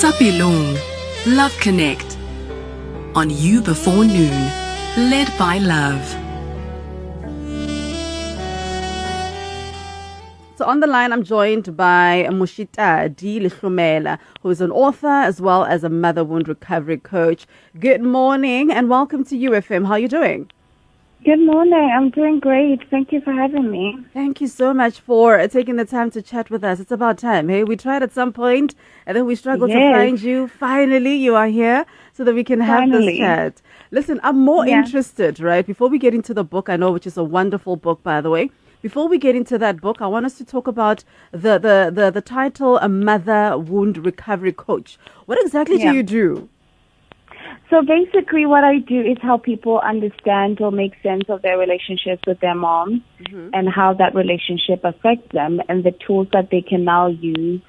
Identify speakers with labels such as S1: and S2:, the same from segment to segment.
S1: Sapilong, Love Connect. On You Before Noon, led by Love.
S2: So on the line, I'm joined by Moshitadi Lehlomela, who is an author as well as a mother wound recovery coach. Good morning and welcome to YOUFM. How are you doing?
S3: Good morning. I'm doing great. Thank you for having me.
S2: Thank you so much for taking the time to chat with us. It's about time. Hey, we tried at some point and then we struggled to find you. Finally, you are here so that we can have this chat. Listen, I'm more interested, right? Before we get into the book, I know, which is a wonderful book, by the way. Before we get into that book, I want us to talk about the title, A Mother Wound Recovery Coach. What exactly do you do?
S3: So basically what I do is help people understand or make sense of their relationships with their moms and how that relationship affects them and the tools that they can now use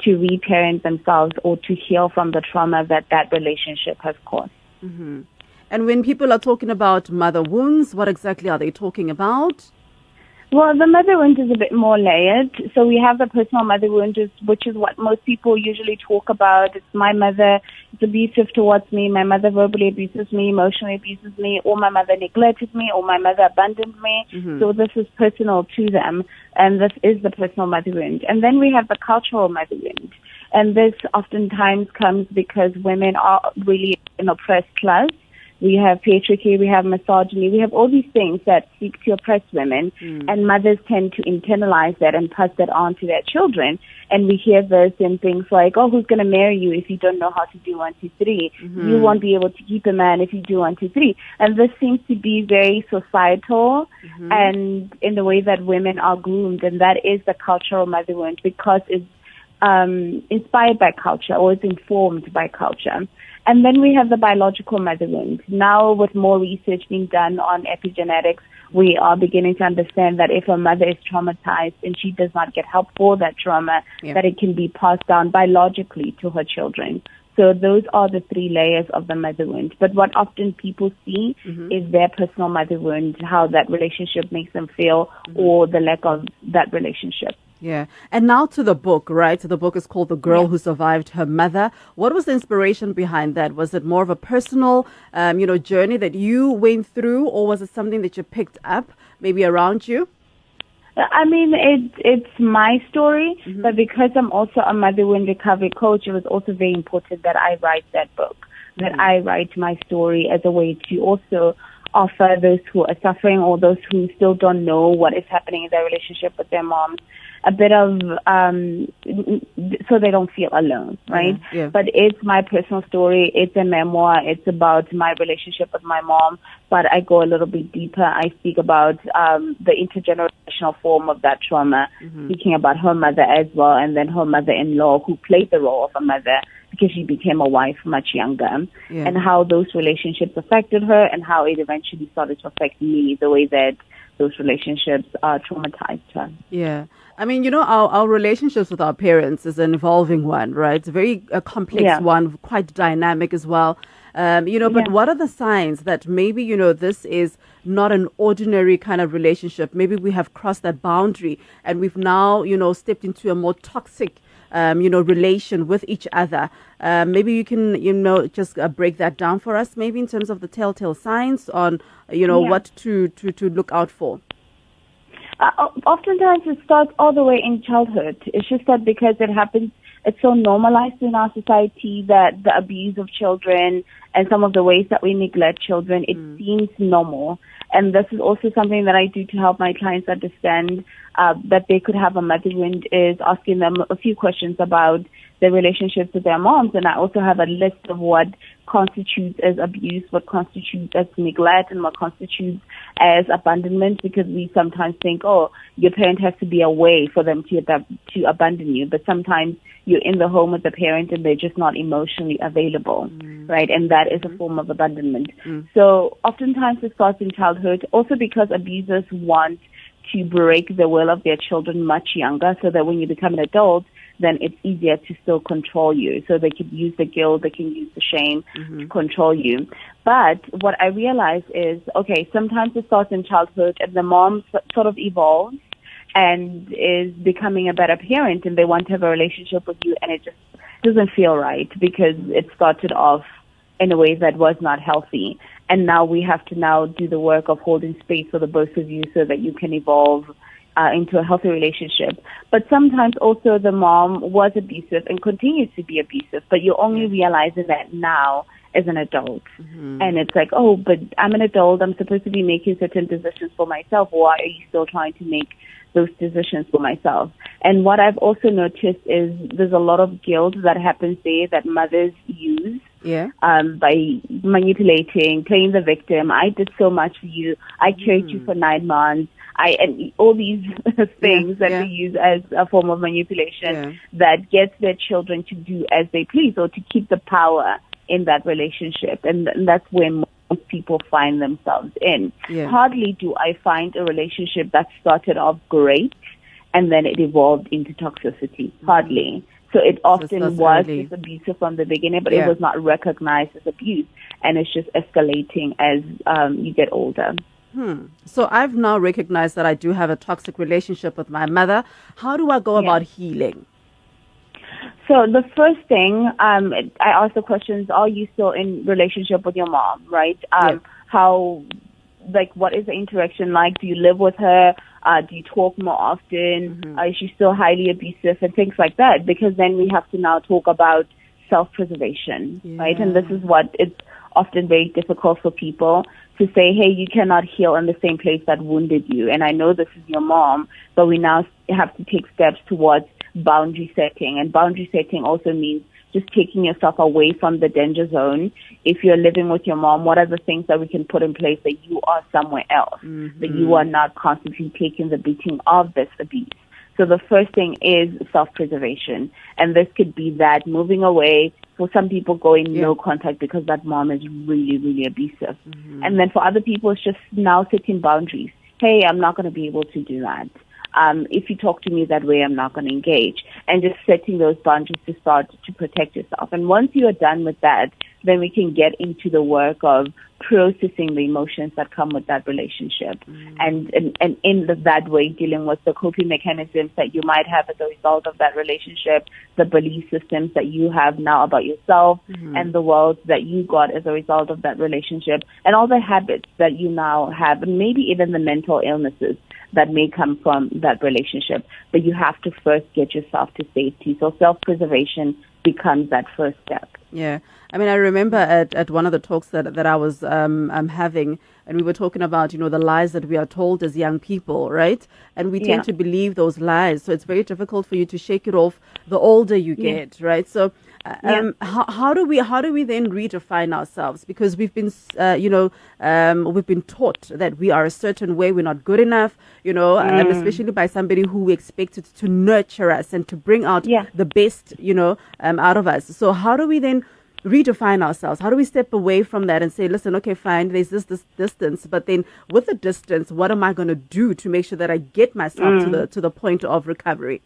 S3: to reparent themselves or to heal from the trauma that that relationship has caused.
S2: And when people are talking about mother wounds, what exactly are they talking about?
S3: Well, the mother wound is a bit more layered. So we have the personal mother wound, which is what most people usually talk about. It's my mother is abusive towards me. My mother verbally abuses me, emotionally abuses me, or my mother neglected me, or my mother abandoned me. So this is personal to them, and this is the personal mother wound. And then we have the cultural mother wound. And this oftentimes comes because women are really an oppressed class. We have patriarchy, we have misogyny, we have all these things that seek to oppress women, and mothers tend to internalize that and pass that on to their children. And we hear this in things like, oh, who's going to marry you if you don't know how to do 1, 2, 3? You won't be able to keep a man if you do 1, 2, 3. And this seems to be very societal and in the way that women are groomed, and that is the cultural mother wound because it's inspired by culture or it's informed by culture. And then we have the biological mother wound. Now, with more research being done on epigenetics, we are beginning to understand that if a mother is traumatized and she does not get help for that trauma, that it can be passed down biologically to her children. So those are the 3 layers of the mother wound. But what often people see is their personal mother wound, how that relationship makes them feel, or the lack of that relationship.
S2: Yeah. And now to the book, right? So the book is called The Girl Who Survived Her Mother. What was the inspiration behind that? Was it more of a personal, journey that you went through, or was it something that you picked up maybe around you?
S3: I mean, it's my story, but because I'm also a mother wound recovery coach, it was also very important that I write that book, that I write my story as a way to also offer those who are suffering or those who still don't know what is happening in their relationship with their moms a bit of, so they don't feel alone, right? But it's my personal story. It's a memoir. It's about my relationship with my mom, but I go a little bit deeper. I speak about the intergenerational form of that trauma, speaking about her mother as well, and then her mother-in-law who played the role of a mother because she became a wife much younger, and how those relationships affected her and how it eventually started to affect me, the way that those relationships traumatized her.
S2: Yeah. I mean, our relationships with our parents is an evolving one, right? It's a very complex one, quite dynamic as well. But what are the signs that maybe, this is not an ordinary kind of relationship? Maybe we have crossed that boundary and we've now, stepped into a more toxic relation with each other. Maybe you can, just break that down for us, maybe in terms of the telltale signs on, what to look out for.
S3: Oftentimes it starts all the way in childhood. It's just that because it happens, it's so normalized in our society that the abuse of children and some of the ways that we neglect children, it seems normal. And this is also something that I do to help my clients understand that they could have a mother wound, is asking them a few questions about their relationships with their moms. And I also have a list of what constitutes as abuse, what constitutes as neglect, and what constitutes as abandonment, because we sometimes think, oh, your parent has to be away for them to abandon you. But sometimes you're in the home with the parent and they're just not emotionally available, right? And that is a form of abandonment. So oftentimes it starts in childhood, also because abusers want to break the will of their children much younger, so that when you become an adult, then it's easier to still control you. So they can use the guilt, they can use the shame to control you. But what I realize is, okay, sometimes it starts in childhood and the mom sort of evolves and is becoming a better parent and they want to have a relationship with you, and it just doesn't feel right because it started off in a way that was not healthy. And now we have to now do the work of holding space for the both of you so that you can evolve into a healthy relationship. But sometimes also the mom was abusive and continues to be abusive, but you're only realizing that now as an adult. And it's like, oh, but I'm an adult. I'm supposed to be making certain decisions for myself. Why are you still trying to make those decisions for myself? And what I've also noticed is there's a lot of guilt that happens there that mothers use by manipulating, playing the victim. I did so much for you. I carried you for 9 months. And all these things that they use as a form of manipulation that gets their children to do as they please or to keep the power in that relationship. And that's where most people find themselves in. Hardly do I find a relationship that started off great and then it evolved into toxicity. Hardly. So it often was just abusive from the beginning, but it was not recognized as abuse. And it's just escalating as you get older.
S2: So I've now recognized that I do have a toxic relationship with my mother. How do I go about healing?
S3: So the first thing, I ask the questions, are you still in relationship with your mom, right? How, like, what is the interaction like? Do you live with her? Do you talk more often? Is she still highly abusive and things like that? Because then we have to now talk about self-preservation, right? And this is what it's often very difficult for people to say, hey, you cannot heal in the same place that wounded you. And I know this is your mom, but we now have to take steps towards boundary setting. And boundary setting also means just taking yourself away from the danger zone. If you're living with your mom, what are the things that we can put in place that you are somewhere else, that you are not constantly taking the beating of this abuse? So the first thing is self-preservation. And this could be that moving away. For some people, going no contact because that mom is really, really abusive. And then for other people, it's just now setting boundaries. Hey, I'm not going to be able to do that. If you talk to me that way, I'm not going to engage. And just setting those boundaries to start to protect yourself. And once you are done with that, then we can get into the work of processing the emotions that come with that relationship. And in that way, dealing with the coping mechanisms that you might have as a result of that relationship, the belief systems that you have now about yourself and the world that you got as a result of that relationship, and all the habits that you now have, and maybe even the mental illnesses that may come from that relationship. But you have to first get yourself to safety. So self-preservation becomes that first step.
S2: Yeah. I mean, I remember at one of the talks that I was having, and we were talking about, the lies that we are told as young people, right? And we tend to believe those lies. So it's very difficult for you to shake it off the older you get, right? So how do we then redefine ourselves? Because we've been, we've been taught that we are a certain way, we're not good enough, and especially by somebody who we expected to nurture us and to bring out the best, out of us. So how do we then redefine ourselves? How do we step away from that and say, listen, okay, fine, there's this distance, but then with the distance, what am I going to do to make sure that I get myself to the point of recovery?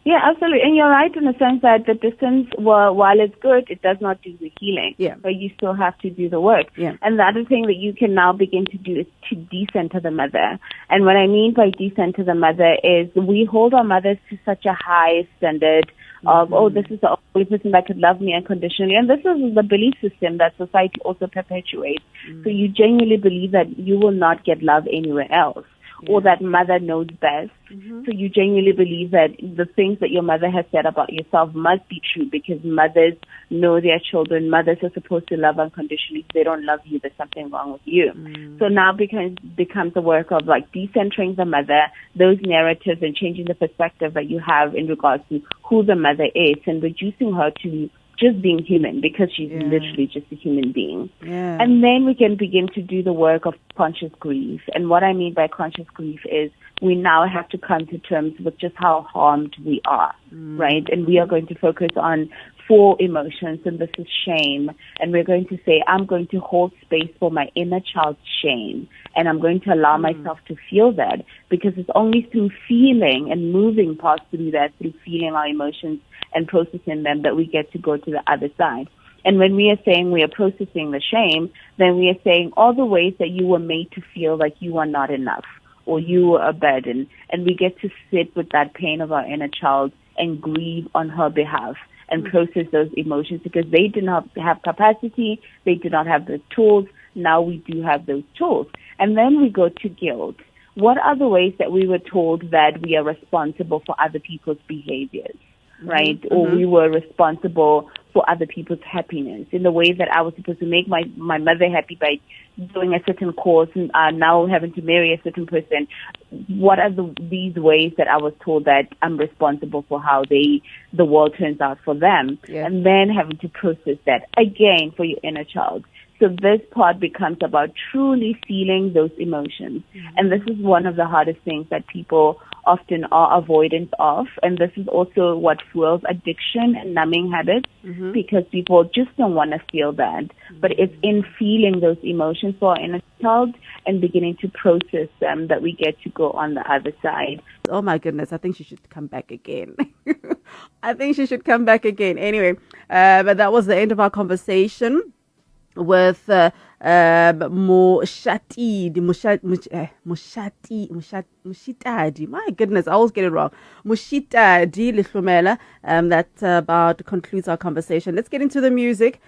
S3: Yeah, absolutely. And you're right in the sense that the distance, while it's good, it does not do the healing. Yeah. But you still have to do the work. Yeah. And the other thing that you can now begin to do is to decenter the mother. And what I mean by decenter the mother is we hold our mothers to such a high standard of, oh, this is the only person that could love me unconditionally. And this is the belief system that society also perpetuates. So you genuinely believe that you will not get love anywhere else. Or that mother knows best. So you genuinely believe that the things that your mother has said about yourself must be true because mothers know their children. Mothers are supposed to love unconditionally. If they don't love you, there's something wrong with you. So now becomes the work of like decentering the mother, those narratives, and changing the perspective that you have in regards to who the mother is and reducing her to just being human because she's literally just a human being. And then we can begin to do the work of conscious grief. And what I mean by conscious grief is we now have to come to terms with just how harmed we are, right? And we are going to focus on 4 emotions, and this is shame. And we're going to say, I'm going to hold space for my inner child's shame. And I'm going to allow myself to feel that because it's only through feeling and moving past through that, through feeling our emotions and processing them, that we get to go to the other side. And when we are saying we are processing the shame, then we are saying all the ways that you were made to feel like you are not enough, or you were a burden. And we get to sit with that pain of our inner child and grieve on her behalf and process those emotions, because they did not have capacity, they did not have the tools. Now we do have those tools. And then we go to guilt. What are the ways that we were told that we are responsible for other people's behaviors, right? Or we were responsible for other people's happiness, in the way that I was supposed to make my mother happy by doing a certain course and now having to marry a certain person. What are these ways that I was told that I'm responsible for how the world turns out for them? Yeah. And then having to process that again for your inner child. So this part becomes about truly feeling those emotions. And this is one of the hardest things that people often are avoidant of. And this is also what fuels addiction and numbing habits, because people just don't want to feel that. But it's in feeling those emotions for our inner child and beginning to process them that we get to go on the other side.
S2: Oh my goodness, I think she should come back again. I think she should come back again. Anyway, but that was the end of our conversation with Moshitadi. My goodness, I always get it wrong. Moshitadi Lehlomela. That about concludes our conversation. Let's get into the music.